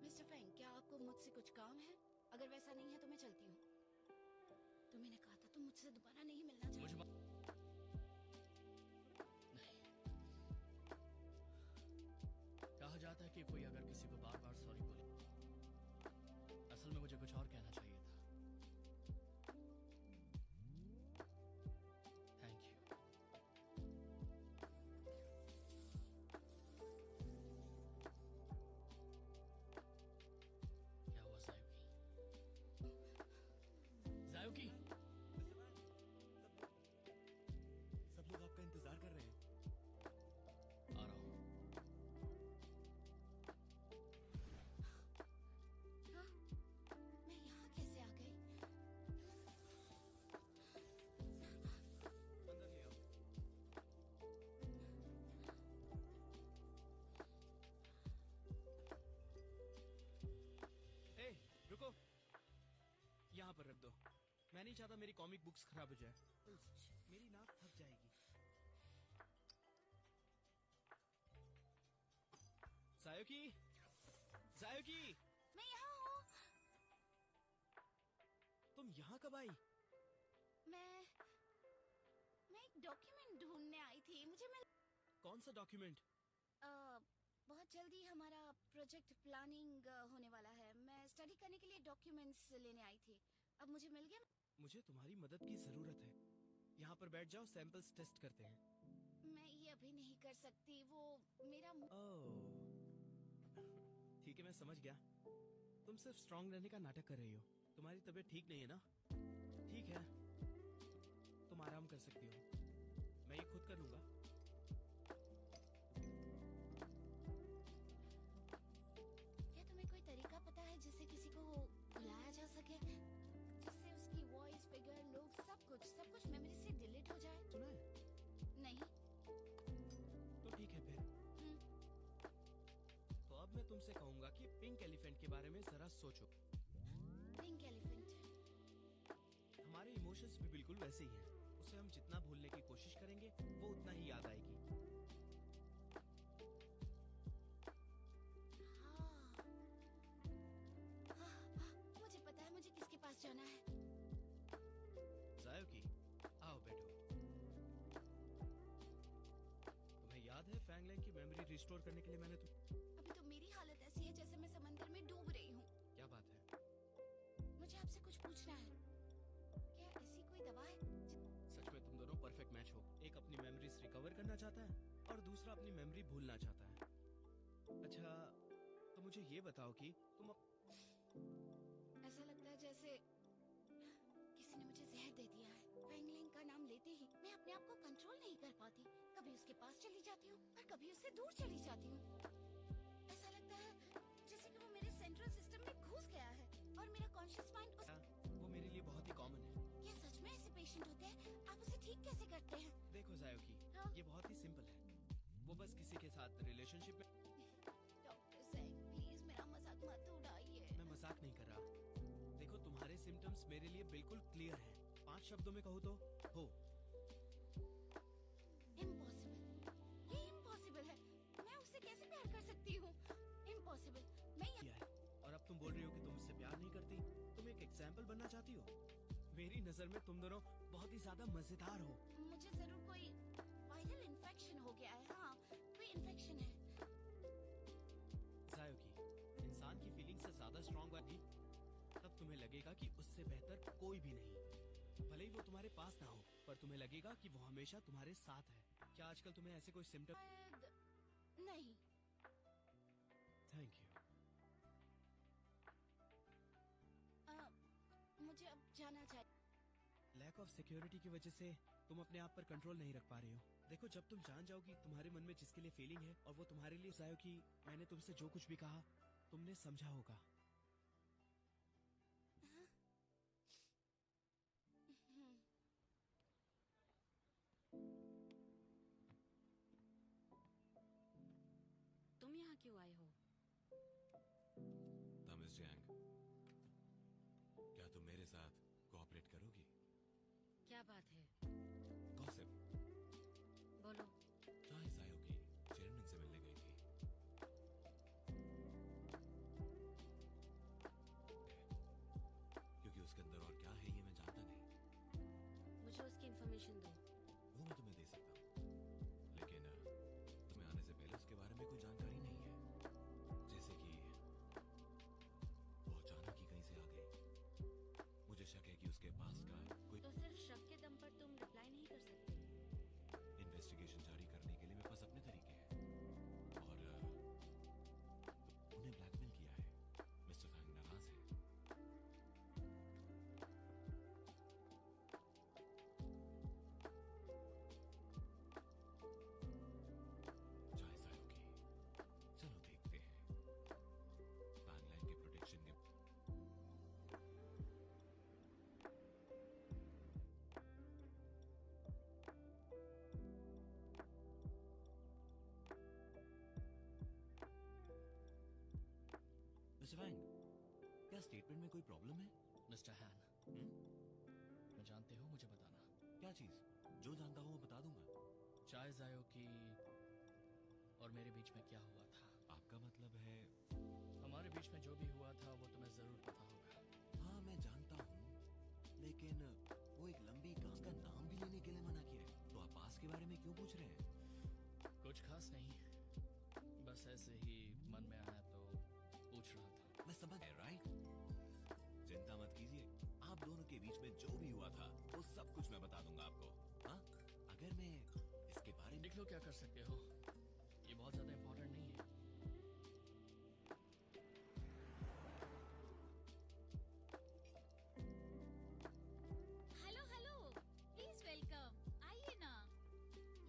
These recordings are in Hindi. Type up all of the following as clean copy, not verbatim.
मिस्टर फैंग, क्या आपको मुझसे कुछ काम है? अगर वैसा नहीं है तो मैं चलती हूँ। तो मैंने कहा था तुम मुझसे दोबारा नहीं मिलना चाहिए। कहा जाता है कि कोई अगर किसी को बार बार सॉरी बोले, असल में मुझे कुछ और कहना चाहिए था। Thank you. क्या हुआ जायुकी? जायुकी, सब लोग आपका इंतजार कर रहे हैं। आ रहा हूँ। हाँ, मैं यहाँ कैसे आ गई? अंदर ले आओ। ए, रुको, यहाँ पर रख दो। मैं नहीं चाहता मेरी कॉमिक बुक्स खराब हो जाए। मेरी नाक थक जाएगी। जायुकी, जायुकी, मैं यहाँ हूँ। तुम यहाँ कब आई? मैं एक डॉक्यूमेंट ढूंढने आई थी, मुझे मिल। कौन सा डॉक्यूमेंट? बहुत जल्दी हमारा प्रोजेक्ट प्लानिंग होने वाला है। मैं स्टडी करने के लिए डॉक्यूमेंट्स लेने आई थी। अब मुझे मिल गया। मुझे तुम्हारी मदद की जरूरत है। यहाँ पर बैठ जाओ, सैंपल्स टेस्ट करते हैं। मैं ये अभी नहीं कर सकती, वो मेरा ओह, ठीक है, मैं समझ गया। तुम सिर्फ स्ट्रांग रहने का नाटक कर रही हो। तुम्हारी तबीयत ठीक नहीं है ना? ठीक है, तुम आराम कर सकती हो। मैं ये खुद कर लूंगा। क्या तुम्हें कोई तरीका पता है जिससे किसी को बुलाया जा सके, जिससे उसकी वॉइस, फिगर, लुक, सब कुछ मेमोरी से डिलीट हो जाए? सुना है? नहीं। तो ठीक है फिर। तो अब मैं तुमसे कहूंगा कि पिंक एलिफेंट के बारे में जरा सोचो। Pink elephant. हमारे इमोशंस भी बिल्कुल वैसे ही हैं। उसे हम जितना भूलने की कोशिश करेंगे वो उतना ही याद आएगी। मुझे पता है मुझे किसके पास जाना है। जायुकी, आओ बैठो। तुम्हें याद है फैंगलैंग की मेमोरी रिस्टोर करने के लिए मैंने अभी तो मेरी हालत ऐसी है जैसे मैं समंदर में डूब रही हूँ। क्या बात है? मुझे आपसे कुछ पूछना है। क्या ऐसी कोई दवा है? सच में तुम दोनों परफेक्ट मैच हो। एक अपनी मेमोरीज रिकवर करना चाहता है और दूसरा अपनी मेमोरी भूलना चाहता है। अच्छा, तो मुझे ये बताओ कि तुम ऐसा लगता है जैसे किसी ने मुझे जहर दे दिया है। फैंगलिंग का नाम लेते ही मैं अपने आप को कंट्रोल नहीं कर पाती। कभी उसके पास चली जाती हूँ और कभी उससे दूर चली जाती हूँ। ऐसा लगता है जैसे कि वो मेरे सेंट्रल सिस्टम में घुस गया है और मेरा कॉन्शियस माइंड वो मेरे लिए बहुत ही कॉमन है। क्या सच में ऐसे पेशेंट होते हैं? आप उसे ठीक कैसे करते हैं? देखो जायुकी, हाँ? ये बहुत ही सिंपल है। वो बस किसी के साथ रिलेशनशिप में। डॉक्टर सैंग, प्लीज मेरा मजाक मत उड़ाइए। मैं मजाक नहीं कर रहा। देखो, तुम्हारे सिम्टम्स मेरे लिए बिल्कुल क्लियर हैं। 5 शब्दों में कहूँ तो हो। इम्पॉसिबल। ये इम्पॉसिबल है। मैं उससे कैसे प्यार कर सकती हूँ? इम्पॉसिबल। मैं किया है। और अब तुम बोल रही हो कि तुम मुझसे प्यार नहीं करती। तुम एक एग्जाम्पल बनना चाहती हो। मेरी नजर में तुम दोनों बहुत ही ज्यादा मजेदार हो। मुझे जरूर कोई वायरल इन्फेक्शन हो गया है। हाँ, कोई इन्फेक्शन है। जायुकी, इंसान की फीलिंग से ज्यादा स्ट्रॉन्ग होगी तब तुम्हें लगेगा कि उससे बेहतर कोई भी नहीं। भले ही वो तुम्हारे पास ना हो, पर तुम्हें लगेगा कि वो हमेशा तुम्हारे साथ है। क्या आजकल तुम्हें ऐसे कोई सिम्टम? शायद नहीं। Thank you. मुझे अब जाना चाहिए। लैक ऑफ सिक्योरिटी की वजह से तुम अपने आप पर कंट्रोल नहीं रख पा रही हो। देखो, जब तुम जान जाओगी तुम्हारे मन में जिसके लिए फीलिंग है और वो तुम्हारे लिए जायुकी, मैंने तुमसे जो कुछ भी कहा तुमने समझा होगा। तुम यहाँ क्यों आए हो? मिस जैंग, क्या तुम मेरे साथ कोऑपरेट करोगी? क्या बात है? गॉसिप। बोलो। चाहे जायुकी चेयरमैन से मिलने इन्फॉर्मेशन दो। वो मैं तुम्हें दे सकता हूँ, लेकिन तुम्हें आने से पहले उसके बारे में कोई जानकारी नहीं है। जैसे कि वो अचानक ही कहीं से आ गई। मुझे शक है कि उसके पास का कोई तो सिर्फ शक के दम पर तुम रिप्लाई नहीं कर सकते। इन्वेस्टिगेशन जारी करने के लिए मेरे पास अपने तरीके हैं, और उन्हें ब्लैकमेल किया है। मिस्टर फैंग नाराज है। चाहे जायोगी, चलो देखते हैं। फैंगलाइन के प्रोटेक्शन के मिस्टर फैंग, क्या स्टेटमेंट में कोई प्रॉब्लम है? मिस्टर हैन, मैं जानते हो मुझे बताना। क्या चीज? जो जानता हूँ वो बता दूंगा। चाय जायोकी और मेरे बीच में क्या हुआ था? आपका मतलब है? हमारे बीच में जो भी हुआ था वो तुम्हें जरूर पता होगा। हाँ, मैं जानता हूँ, लेकिन वो एक लंबी कास्ट का नाम भी लेने के लिए मना किया है, तो आप पास के बारे में क्यों पूछ रहे हैं? कुछ खास नहीं, बस ऐसे ही मन में आया तो पूछ रहा था। मैं समझ गया, राइट? चिंता मत कीजिए, आप दोनों के बीच में जो भी हुआ था वो सब कुछ मैं बता दूंगा आपको। हाँ, अगर मैं इसके बारे में देख लो क्या कर सकते हो, ये बहुत ज्यादा इम्पोर्टेंट नहीं है। Hello hello, please welcome. आइए ना,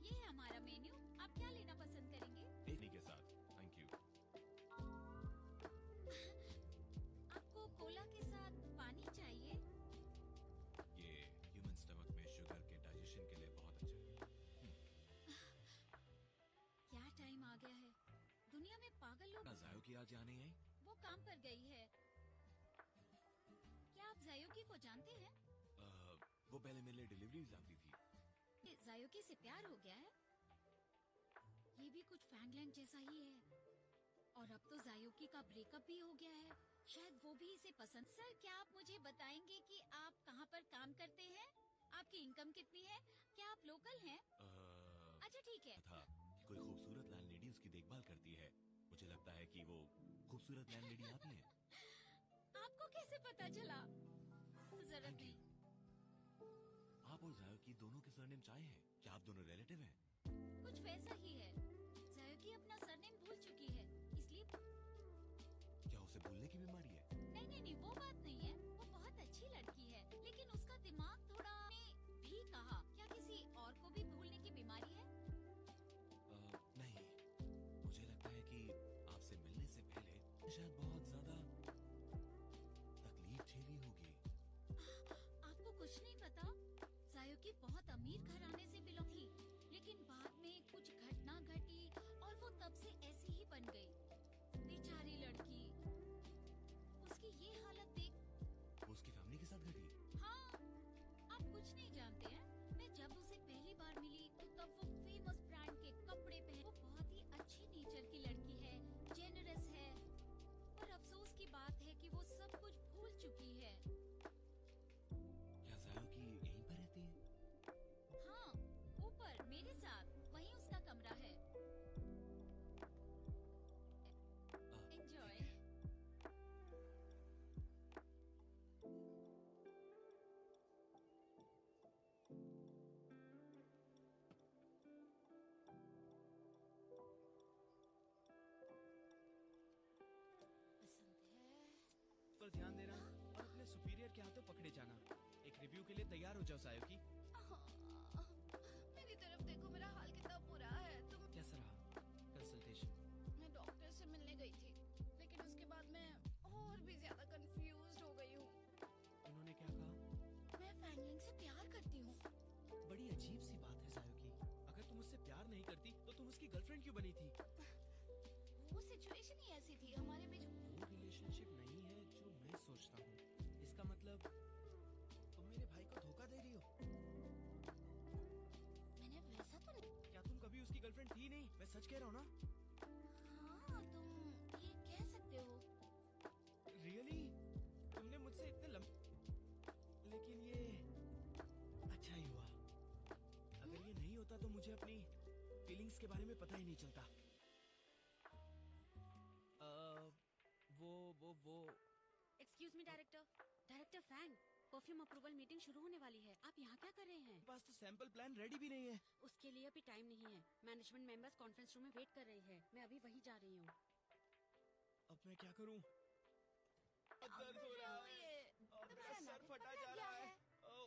ये है हमारा मेन्यू। आप क्या लेना पसंद करेंगे? इन्हीं के साथ थैंक यू। आपको कोला के साथ पानी चाहिए? ये ह्यूमन स्टमक में शुगर के डाइजेशन के लिए बहुत अच्छा है। क्या टाइम आ गया है, दुनिया में पागल लोग। जायोकी आज यहाँ नहीं आई? वो काम पर गई है। क्या आप जायोकी को जानते हैं? वो पहले मेरे लिए डिलीवरीज आती थी। जायोकी से प्यार हो गया है? ये भी कुछ फैंगलैंड जैसा ही है। और अब तो जायोकी का ब्रेकअप भी हो गया है, शायद वो भी इसे पसंद। सर, क्या आप मुझे बताएंगे कि आप कहाँ पर काम करते हैं? आपकी इनकम कितनी है? क्या आप लोकल हैं? अच्छा ठीक है। था कि कोई खूबसूरत लैंडलेडी उसकी देखभाल करती है। मुझे लगता है कि वो खूबसूरत लैंडलेडी आप ही हैं। आपको कैसे पता चला? जरूरत थैंक यू। नहीं। आप और जायोकी दोनों के सरनेम चाय हैं। क्या आप दोनों रिलेटिव हैं? कुछ वैसा ही है। जायोकी अपना सरनेम भूल चुकी है, इसलिए। क्या उसे भूलने की बीमारी है? नहीं नहीं नहीं, वो बात नहीं है। वो बहुत अच्छी लड़की है, लेकिन उसका दिमाग थोड़ा। ने भी कहा, क्या किसी और को भी भूलने की बीमारी है? नहीं, मुझे लगता है कि आपसे मिलने से पहले शायद बहुत ज्यादा तकलीफ झेली होगी। आपको कुछ नहीं पता? जायोकी बहुत अमीर घराने से बिलोंग थी, लेकिन बाद में कुछ घटना घटी और वो तब से ऐसी ही बन गई। बेचारी लड़की, उसकी ये हालत देख। वो उसकी फैमिली के साथ घटी? हाँ, आप कुछ नहीं जानते हैं। मैं जब उसे पहली बार मिली तो तब वो फेमस ब्रांड के कपड़े पहन। वो बहुत ही अच्छी नेचर की लड़की है, जेनरस है, पर अफसोस की बात है कि वो सब कुछ भूल चुकी है। क्या जायोकी यहीं पर रहती है? हाँ, ऊपर मेरे साथ, वहीं उसका कमरा है। एंजॉय। पसंद है। पर ध्यान देना और अपने सुपीरियर के हाथों पकड़े जाना। एक रिव्यू के लिए तैयार हो जाओ जायोकी। मेरी तरफ देखो, मेरा हाल कितना बुरा है। तुम। कैसा रहा कंसल्टेशन? मैं डॉक्टर से मिलने गई थी, लेकिन उसके बाद मैं और भी ज्यादा कंफ्यूज्ड हो गई हूँ। उन्होंने क्या कहा? मैं फैंगलिंग से प्यार करती हूँ। बड़ी अजीब सी बात है जायोकी। अगर तुम उससे प्यार नहीं करती तो तुम उसकी गर्लफ्रेंड क्यों बनी थी? वो सिचुएशन ही ऐसी थी हमारे बीच। वो रिलेशनशिप नहीं है जो मैं सोचता हूँ। इसका मतलब तुम मेरे भाई को धोखा दे रही हो। मैंने वैसा तो नहीं। क्या तुम कभी उसकी गर्लफ्रेंड थी नहीं? मैं सच कह रहा हूँ ना? हाँ, तुम ये कह सकते हो। रियली? तुमने मुझसे इतने लेकिन ये अच्छा ही हुआ। मुझे अपनी फीलिंग्स के बारे में पता ही नहीं चलता। वो excuse me director Fang, perfume approval meeting शुरू होने वाली है। आप यहाँ क्या कर रहे हैं? मेरे पास तो सैंपल प्लान रेडी भी नहीं है। उसके लिए अभी टाइम नहीं है। मैनेजमेंट मेंबर्स कॉन्फ्रेंस रूम में वेट कर रहे हैं। मैं अभी वहीं जा रही हूँ। अब मैं क्या करूं? दर्द हो रहा है। मेरा तुम्हारा सर नाटक फटा पकड़ा जा गया रहा है। है।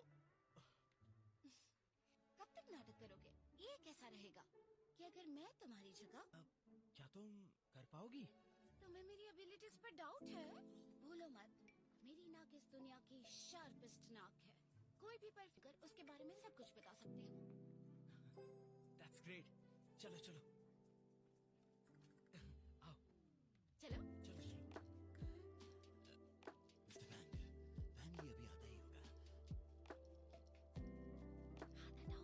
कब तक नाटक करोगे? ये कैसा रहेगा कि अगर मैं तुम्हारी जगह, क्या तुम कर पाओगी? तुम्हें मेरी एबिलिटीज पर डाउट है? भूलो मत, मेरी नाक इस दुनिया की शार्पेस्ट नाक है। कोई भी परफ्यूम कर उसके बारे में सब कुछ बता सकती हूँ। That's great. चलो चलो आओ चलो चलो चलो। मिस्टर फैंग, फैंग ये अभी आता ही होगा। हाथ हटाओ।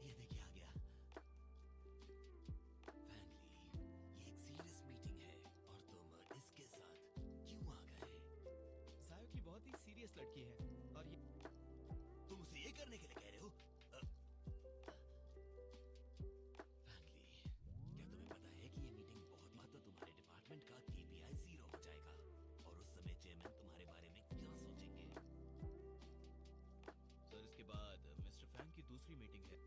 ये देखिए आ गया। फैंगली, ये एक सीरियस मीटिंग है और तुम इसके साथ क्यों आ गए? जायो की बहुत ही सीरियस लड़की है और ये तुम उसे ये करने के लिए कह रहे हो? फैंगली, क्या तुम्हें पता है कि ये मीटिंग बहुत तो तुम्हारे डिपार्टमेंट का KPI 0 हो जाएगा और उस समय चेयरमैन तुम्हारे बारे में क्या सोचेंगे? सर इसके बाद मिस्टर फैंग की दूसरी मीटिंग है।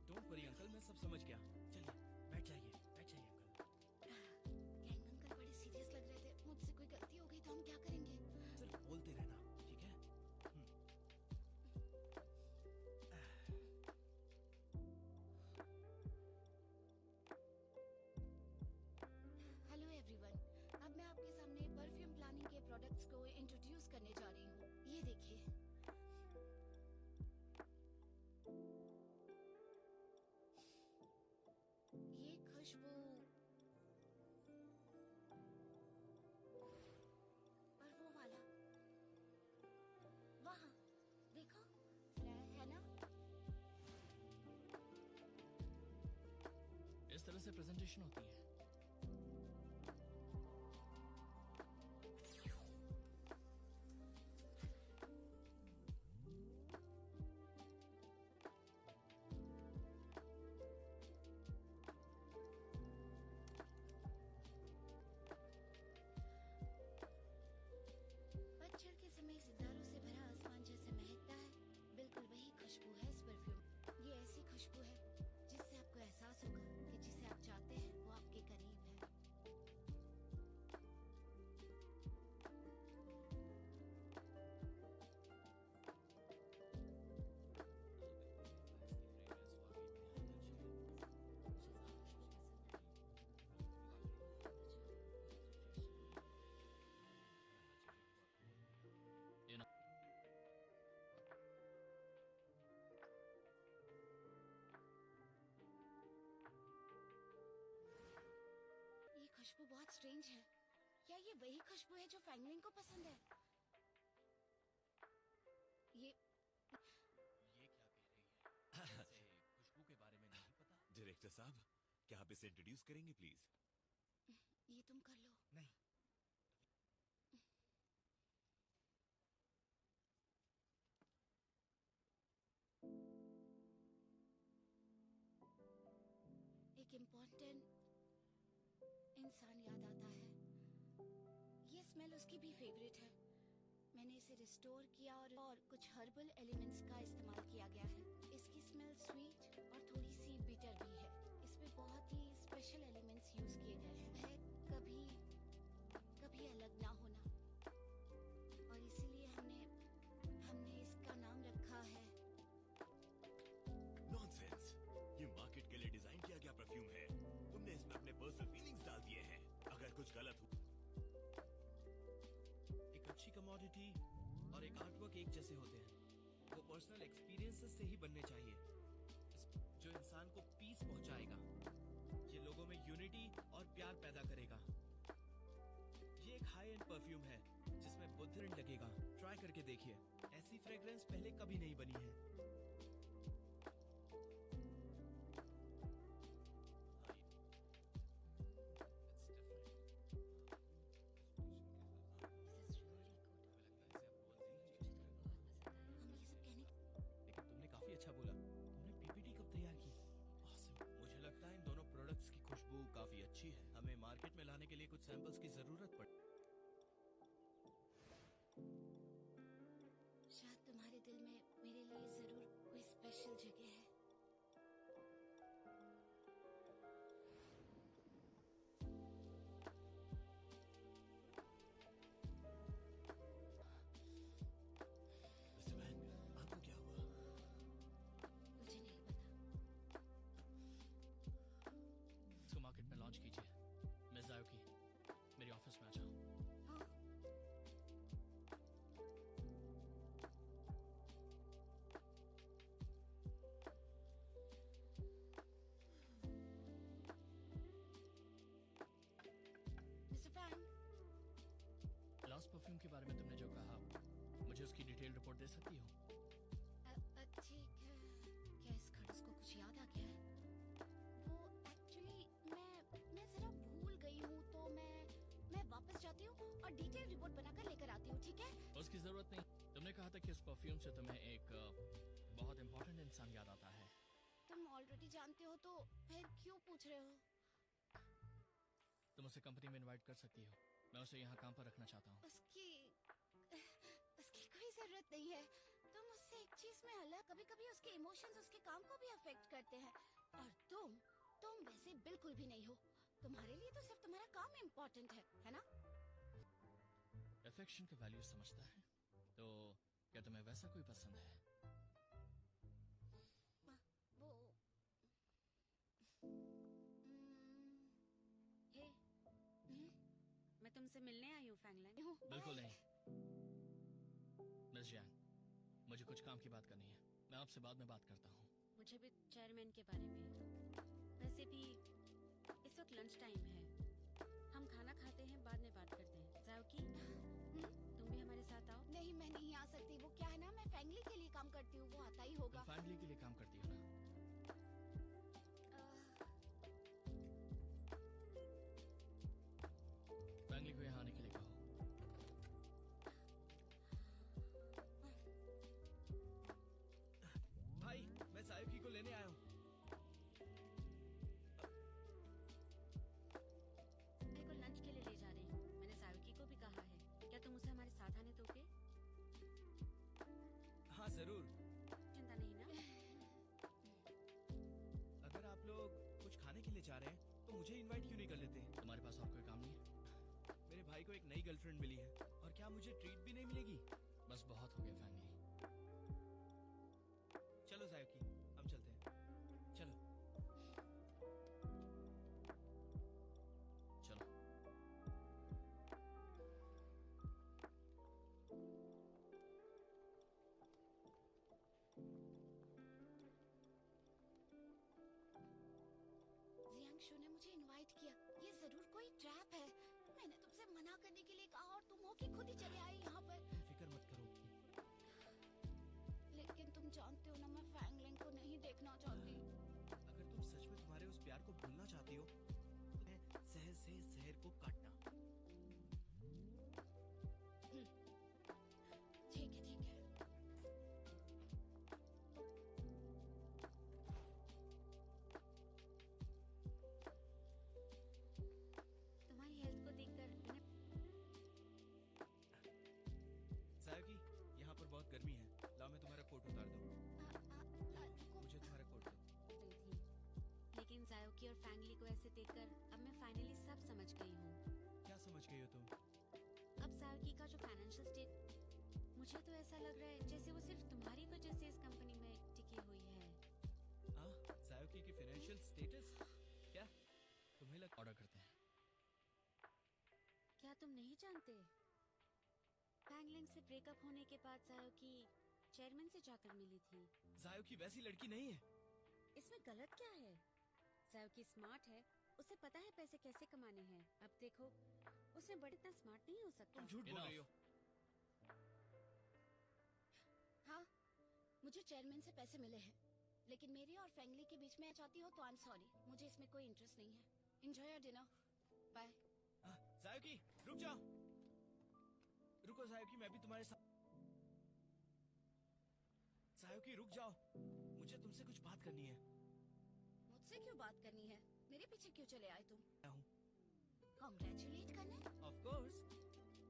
डोंट वरी अंकल, मैं सब समझ गया। चलिए बैठ जाइए अंकल। गैंग अंकल बड़े सीरियस लग रहे थे। मुझसे कोई गलती हो गई तो हम क्या करेंगे? सिर्फ बोलते रहना, ठीक है? हेलो एवरीवन, अब मैं आपके सामने परफ्यूम प्लानिंग के प्रोडक्ट्स को इंट्रोड्यूस करने जा रही हूँ। ये देखिए, ये खुशबू और वो वाला वहाँ देखो, है ना? इस तरह से प्रेजेंटेशन होती है। पतझड़ के समय सितारों से भरा आसमान जैसे महकता है, बिल्कुल वही खुशबू है इस परफ्यूम। ये ऐसी खुशबू है जिससे आपको एहसास होगा कि जिसे आप चाहते हैं वो आपके करीब है। You know, ये खुशबू बहुत स्ट्रेंज है। क्या ये वही खुशबू है जो फैंगलिंग को पसंद है? ये ये क्या कह रही है? जैसे खुशबू के बारे में नहीं पता। डायरेक्टर साहब, क्या आप इसे इंट्रोड्यूस करेंगे प्लीज? ये तुम कर लो। नहीं, एक इम्पोर्टेंट इंसान याद आता है। ये स्मेल उसकी भी फेवरेट है। मैंने इसे रिस्टोर किया और कुछ हर्बल एलिमेंट्स का इस्तेमाल किया गया है। इसकी स्मेल स्वीट और थोड़ी सी बिटर भी है। इसमें बहुत ही स्पेशल एलिमेंट्स यूज किए गए हैं। है कभी कभी अलग ना होना, और इसीलिए हमने इसका नाम रखा है। नॉनसेंस! ये मार्केट के लिए डिजाइन किया गया परफ्यूम है। तुमने इसमें अपने पर्सनल फीलिंग्स डाल दिए हैं। अगर कुछ गलत हो एक अच्छी कमोडिटी और एक आर्टवर्क एक जैसे होते हैं। वो पर्सनल एक्सपीरियंसेस से ही बनने चाहिए, जो इंसान को पीस पहुंचाएगा। ये लोगों में यूनिटी और प्यार पैदा करेगा। ये एक हाई एंड परफ्यूम है जिसमें बुद्धिमान लगेगा। ट्राई करके देखिए, ऐसी फ्रेग्रेंस पहले कभी नहीं बनी है। This is really good. हमें ये सब कहने लेकिन तुमने काफी अच्छा बोला। तुमने PPT कब तैयार मार्केट में लाने के लिए कुछ सैंपल्स की जरूरत पड़। शायद तुम्हारे दिल में मेरे लिए जरूर कोई स्पेशल जगह है। मिस्टर वैंग, आपको क्या हुआ? मुझे नहीं पता। इसको मार्केट में लॉन्च कीजिए। मिस जायोकी, मेरे ऑफिस में आ जाओ। हाँ, मिस्टर फैंग, लास्ट परफ्यूम के बारे में तुमने जो कहा, मुझे उसकी डिटेल रिपोर्ट दे सकती हो? ठीक है। क्या इस खड़ूस को कुछ याद आ गया है? वो एक्चुअली मैं जरा भूल गई हूँ, तो मैं वापस जाती हूँ और डिटेल रिपोर्ट बनाकर लेकर आती हूँ, ठीक है? उसकी जरूरत नहीं। तुमने कहा था कि इस परफ्यूम से तुम्हें एक बहुत इंपॉर्टेंट इंसान याद आता है। तुम ऑलरेडी जानते हो तो फिर क्यों पूछ रहे हो? तुम उसे कंपनी में इनवाइट कर सकती हो। मैं उसे यहाँ काम पर रखना चाहता हूँ। उसकी कोई जरूरत नहीं है। तुम उससे एक चीज में अलग, कभी कभी उसके इमोशंस उसके काम को भी अफेक्ट करते हैं। और तुम वैसे बिल्कुल भी नहीं हो। तुम्हारे लिए तो सिर्फ तुम्हारा काम इम्पोर्टेंट है ना? अफेक्शन का वैल्यू समझता है, तो क्या तुम्हें वैसा कोई पसंद है? वो हे, मैं तुमसे मिलने आई हूँ फैंगलैंग। बिल्कुल नहीं। मिस जैंग, मुझे कुछ काम की बात करनी है। मैं आपसे बाद में बात करता हूँ। मुझे भी चेयरमैन के बारे में। वैसे भी इस वक्त लंच टाइम है, हम खाना खाते हैं, बाद में बात करते हैं। जाओकी, तुम भी हमारे साथ आओ। नहीं, मैं नहीं आ सकती। वो क्या है ना, मैं फैमिली के लिए काम करती हूँ, वो आता ही होगा। तुम फैमिली के लिए काम करती हो ना? फैमिली को यहाँ आने के लिए कहो। भाई, मैं सायुकी को लेने आया हूँ। मेरे को लंच के लिए ले जा रही हूँ। मैंने सायुकी को भी कहा है। क्या तुम उसे हमारे साथ आने दोगे? हाँ जरूर। चिंता नहीं ना? अगर आप लोग कुछ खाने के लिए जा रहे हैं तो मुझे इनवाइट क्यों नहीं कर लेते? तुम्हारे पास और कोई काम नहीं है? मेरे भाई को एक नई गर्लफ्रेंड मिली है, और क्या मुझे ट्रीट भी नहीं मिलेगी? बस बहुत हो गया फैमिली। चलो सायुकी, हम चलते हैं। चलो। चलो। जियांगशु ने मुझे इनवाइट किया। ये जरूर कोई ट्रैप है। मैंने तुमसे मना करने के लिए कहा और तुम हो कि खुद ही चले आए यहाँ पर। तुम फिक्र मत करो। लेकिन तुम जानते हो ना, मैं फैंगलिंग को नहीं देखना चाहती। अगर तुम सच में तुम्हारे उस प्यार को भूलना चाहती हो तो मैं शहर से शहर को काटना। ठीक है, ठीक है। तुम्हारी हेल्थ को देखकर मैंने सायुकी, यहाँ पर बहुत गर्मी है। लाओ मैं तुम्हारा कोट उतार दूँ। रुको। मुझे तुम्हारा कोट दो। गई थी, लेकिन जायोकी और फैंगली को ऐसे देखकर अब मैं फाइनली सब समझ गई हूँ। क्या समझ गई हो तुम? अब जायोकी का जो फाइनेंशियल स्टेट, मुझे तो ऐसा लग रहा है जैसे वो सिर्फ तुम्हारी वजह से इस कंपनी में टिकी हुई है। हाँ, सायुकी की फाइनेंशियल स्टेटस क्या तुम्हें लग? ऑर्डर करते हैं। क्या तुम नहीं जानते? फैंगलिंग से ब्रेकअप होने के बाद जायोकी चेयरमैन से जाकर मिली थी। सायुकी वैसी लड़की नहीं है। इसमें गलत क्या है? जायोकी स्मार्ट है, उसे पता है पैसे कैसे कमाने हैं। अब देखो, उसने बड़े इतना स्मार्ट नहीं हो सकता। तुम झूठ बोल Enough. रही हो। हाँ, मुझे चेयरमैन से पैसे मिले हैं, लेकिन मेरी और फैंगली के बीच में चाहती हो तो आई एम सॉरी, मुझे इसमें कोई इंटरेस्ट नहीं है। Enjoy your dinner. बाय। सायुकी, रुक जाओ। रुको सायुकी, मैं भी तुम्हारे साथ। सायुकी रुक जाओ, मुझे तुमसे कुछ बात करनी है। मुझसे क्यों बात करनी है? मेरे पीछे क्यों चले आए तुम? मैं हूँ। कॉन्ग्रेचुलेट करना है? ऑफ कोर्स,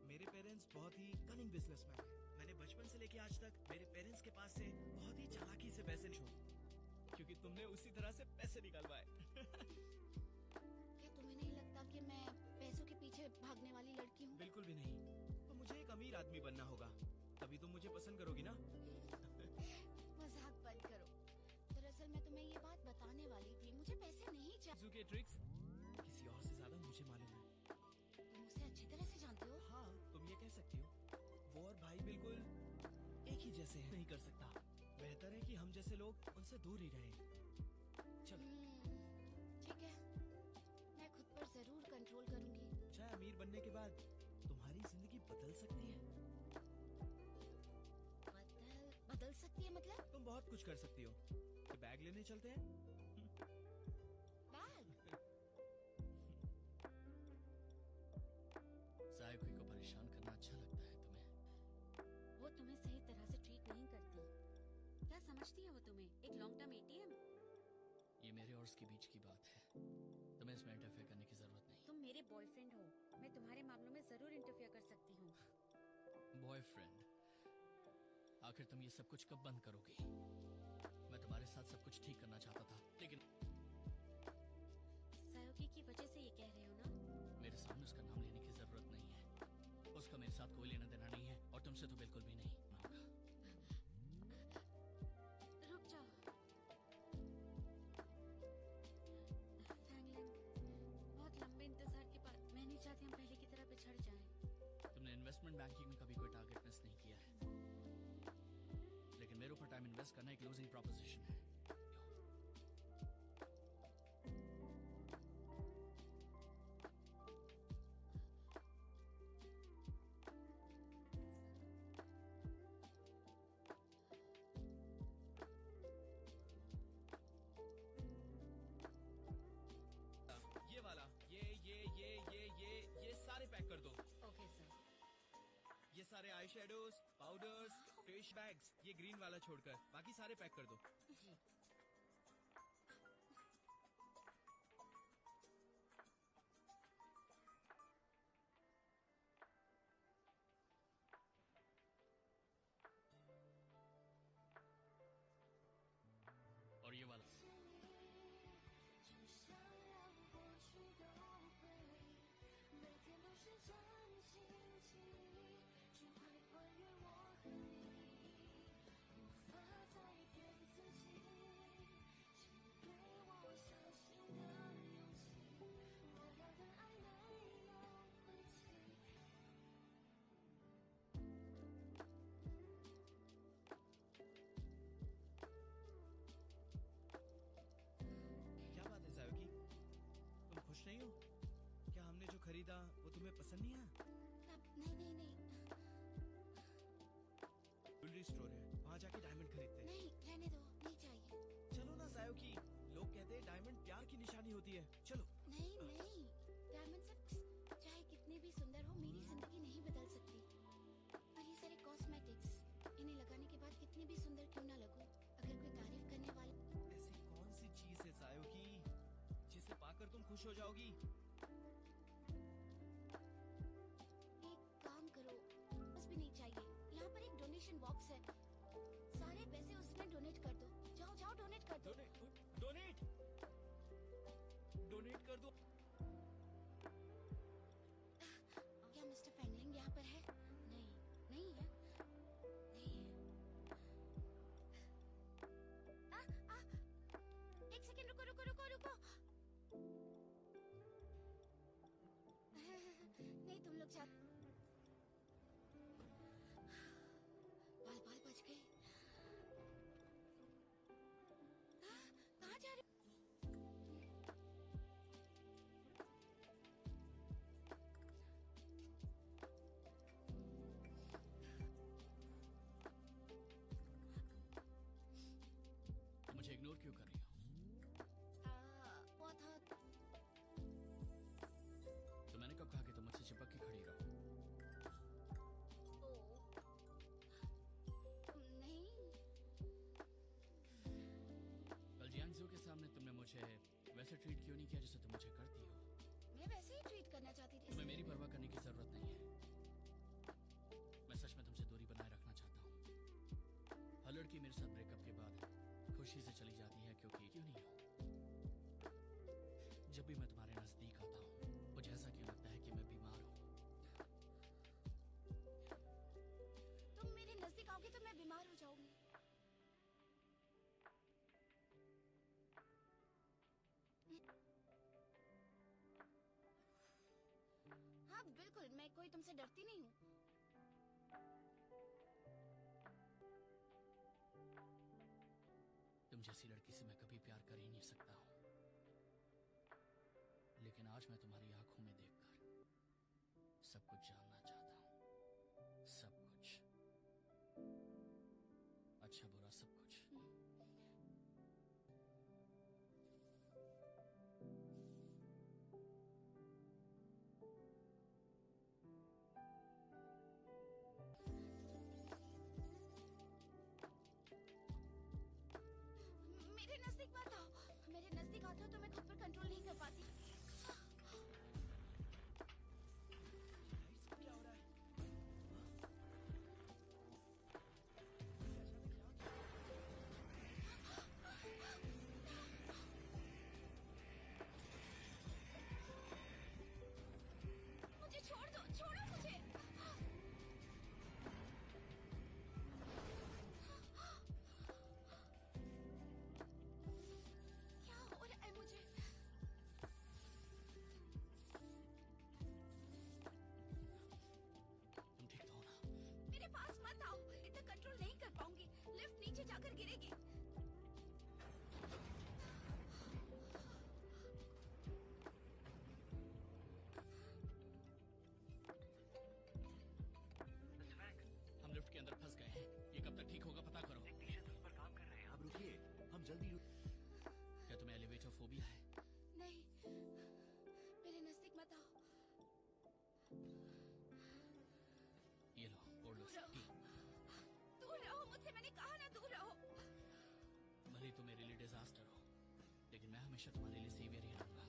मेरे पेरेंट्स बहुत ही कनिंग बिजनेसमैन हैं। मैंने बचपन से लेके आज तक मेरे पेरेंट्स के पास से बहुत ही चालाकी से पैसे छो, क्योंकि तुमने उसी तरह से पैसे निकलवाए। क्या तुम्हें नहीं लगता कि मैं पैसों के पीछे भागने वाली लड़की हूँ? बिल्कुल भी नहीं। तो मुझे एक अमीर आदमी बनना होगा, तभी तुम मुझे पसंद करोगी ना? मजाक बंद करो। दरअसल मैं तुम्हें ये बात बताने वाली थी, मुझे पैसे नहीं चाहिए। जू के ट्रिक्स किसी और से ज्यादा मुझे मालूम है। तुम उसे अच्छी तरह से जानते हो? हाँ, तुम ये कह सकती हो। वो और भाई बिल्कुल एक ही जैसे हैं। नहीं कर सकता। बेहतर है कि हम जैसे लोग उनसे दूर ही रहें। चलो। ठीक है, मैं खुद पर जरूर कंट्रोल करूंगी। चाहे अमीर बनने के बाद तुम्हारी जिंदगी बदल सकती है। बदल सकती है मतलब? तुम बहुत कुछ कर सकती हो। कि बैग लेने चलते हैं? बैग? सायकी को परेशान करना अच्छा लगता है तुम्हें? वो तुम्हें सही तरह से ट्रीट नहीं करती। क्या समझती है वो तुम्हें? एक लॉन्ग टर्म एटीएम? ये मेरे और उसके बीच की बात है, तुम्हें इसमें इंटरफेयर करने की जरूरत नहीं। तुम मेरे बॉयफ्रेंड हो, मैं तुम्हारे मामलों में जरूर इंटरफियर कर सकती हूँ। बॉयफ्रेंड? आखिर तुम ये सब कुछ कब बंद करोगी? मैं तुम्हारे साथ सब कुछ ठीक करना चाहता था, लेकिन सायोकी की वजह से ये कह रहे हो ना? मेरे सामने उसका नाम लेने की जरूरत नहीं है। उसका मेरे साथ कोई लेना देना नहीं है, और तुमसे तो बिल्कुल भी नहीं। रुक जाओ। फैंगलिन, बहुत लंबे इंतजार के बाद मैं नहीं चाहती हम पहले की तरह बिछड़ जाएं। तुमने इन्वेस्टमेंट बैंकिंग में कभी कोई टारगेट मिस नहीं किया है, लेकिन मेरे ऊपर टाइम इन्वेस्ट करना एक लूजिंग प्रोपोजिशन है। ये वाला, ये सारे पैक कर दो। Okay sir. ये सारे eye shadows, powders, face bags, ये ग्रीन वाला छोड़कर बाकी सारे पैक कर दो। जी। और ये वाला। क्या बात है सायोकी, तुम खुश नहीं हो? क्या हमने जो खरीदा वो तुम्हें पसंद नहीं आया? नहीं। ज्वेलरी स्टोर है, वहाँ जाके डायमंड खरीदते हैं। नहीं, रहने दो, नहीं चाहिए। चलो ना सायोकी, लोग कहते हैं डायमंड प्यार की निशानी होती है। चलो। नहीं, डायमंड सिर्फ चाहे कितने भी सुंदर हो, मेरी जिंदगी नहीं बदल सकती। और ये सारे कॉस्मेटिक्स, इन्हें लगाने के बाद कितनी भी सुंदर क्यों ना लगूं, अगर कोई तारीफ करने वाला। ऐसी कौन सी चीज है सायोकी जिसे पाकर तुम खुश हो जाओगी? एक काम करो, बस भी नहीं चाहिए। यहाँ पर एक डोनेशन बॉक्स है, सारे पैसे उसमें डोनेट कर दो। जाओ डोनेट कर दो। डोनेट कर दो। क्या मिस्टर फैंगलिंग यहाँ पर है? नहीं है। एक सेकंड रुको। नहीं, तुम लोग बाल बच गए। कहाँ जा रहे? मुझे इग्नोर क्यों कर रही हो? वो था। तो मैंने कब कहा कि तुम मुझसे चिपक के खड़ी रहो? नहीं। कल जियांगजू के सामने तुमने मुझे वैसे ट्रीट क्यों नहीं किया जैसे तुम मुझे करती हो? मैं वैसे ही ट्रीट करना चाहती सब ब्रेकअप के बाद खुशी से चली जाती है, क्योंकि क्यों नहीं हो? जब भी मैं तुम्हारे नजदीक आता हूँ मुझे ऐसा क्यों लगता है कि मैं बीमार हूँ? तुम मेरे नजदीक आओगे तो मैं बीमार हो जाऊंगी। हाँ बिल्कुल, मैं कोई तुमसे डरती नहीं हूँ। तुम जैसी लड़की से मैं कभी प्यार कर ही नहीं सकता हूँ, लेकिन आज मैं तुम्हारी आंखों में देखकर सब कुछ जानना चाहता हूँ। सब कुछ, अच्छा बुरा सब कुछ। मेरे नजदीक मत आओ। मेरे नजदीक आते हो तो मैं खुद पर कंट्रोल नहीं कर पाती। क्या हो रहा है? मुझे छोड़ दो, छोड़ो मुझे। क्या हो रहा है मुझे? तुम ठीक तो हो ना? मेरे पास मत आओ, इतना कंट्रोल नहीं कर पाऊंगी। लिफ्ट नीचे जाकर गिरेगी। हम लिफ्ट के अंदर फंस गए हैं। ये कब तक ठीक होगा पता करो। टेक्नीशियंस उस पर काम कर रहे हैं। आप रुकिए, हम जल्दी क्या तुम्हें एलिवेटर फोबिया है? नहीं, मेरे नजदीक मत आओ। ये लो, ओढ़ लो दूर इसको। रहो, दूर रहो मुझसे। मैंने कहा ना दूर रहो। भले ही तुम मेरे लिए डिजास्टर हो, लेकिन मैं हमेशा तुम्हारे लिए सेवियर ही रहूंगा।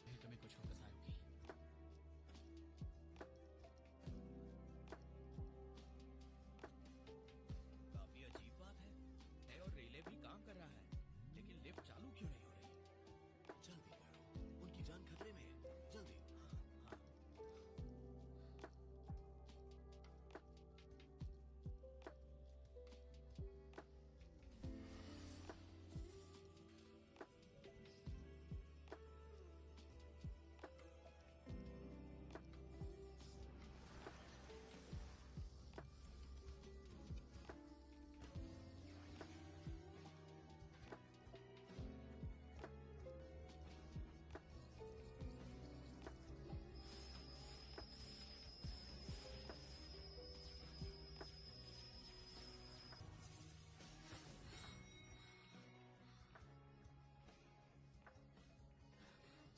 नहीं तुम्हें कुछ होगा सायुकी। काफी अजीब बात है और रिले भी काम कर रहा है, लेकिन लिफ्ट चालू क्यों नहीं हो रही? जल्दी करो, उनकी जान खतरे में है। जल्दी। हाँ।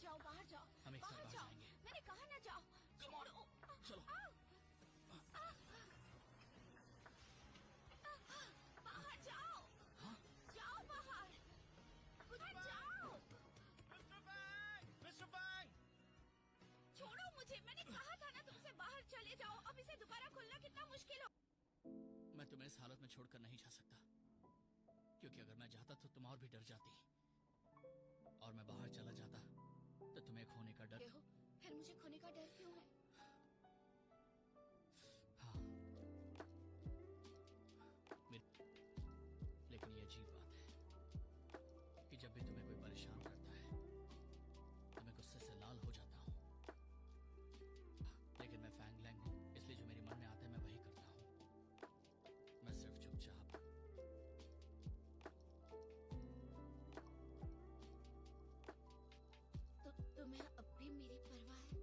जाओ, बाहर जाओ। हम एक साथ बाहर बाहर जाओ। जाएंगे। मैंने कहा ना जाओ। छोड़ो। चलो। बाहर जाओ। जाओ बाहर। बाहर जाओ। Mister Fang! छोड़ो मुझे। मैंने कहा था ना तुमसे बाहर चले जाओ। अब इसे दोबारा खोलना कितना मुश्किल हो। मैं तुम्हें इस हालत में छोड़कर नहीं जा सकता, क्योंकि अगर मैं जाता तो तुम और भी डर जाती, और मैं बाहर चला जाता तो तुम्हें खोने का डर। हो, फिर मुझे खोने का डर क्यों है? हाँ, लेकिन ये अजीब बात है कि जब भी तुम्हें कोई परेशान करता है तो मैं गुस्से से लाल हो जाता हूँ। लेकिन मैं फैंग लैंग हूँ, इसलिए जो मेरे मन में आता है मैं वही करता हूँ। मैं सिर्फ चुपचाप। तो तुम्हें अब भी मेरी परवाह है?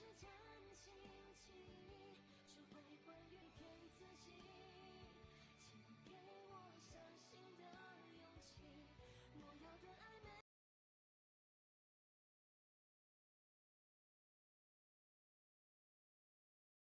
是将心情。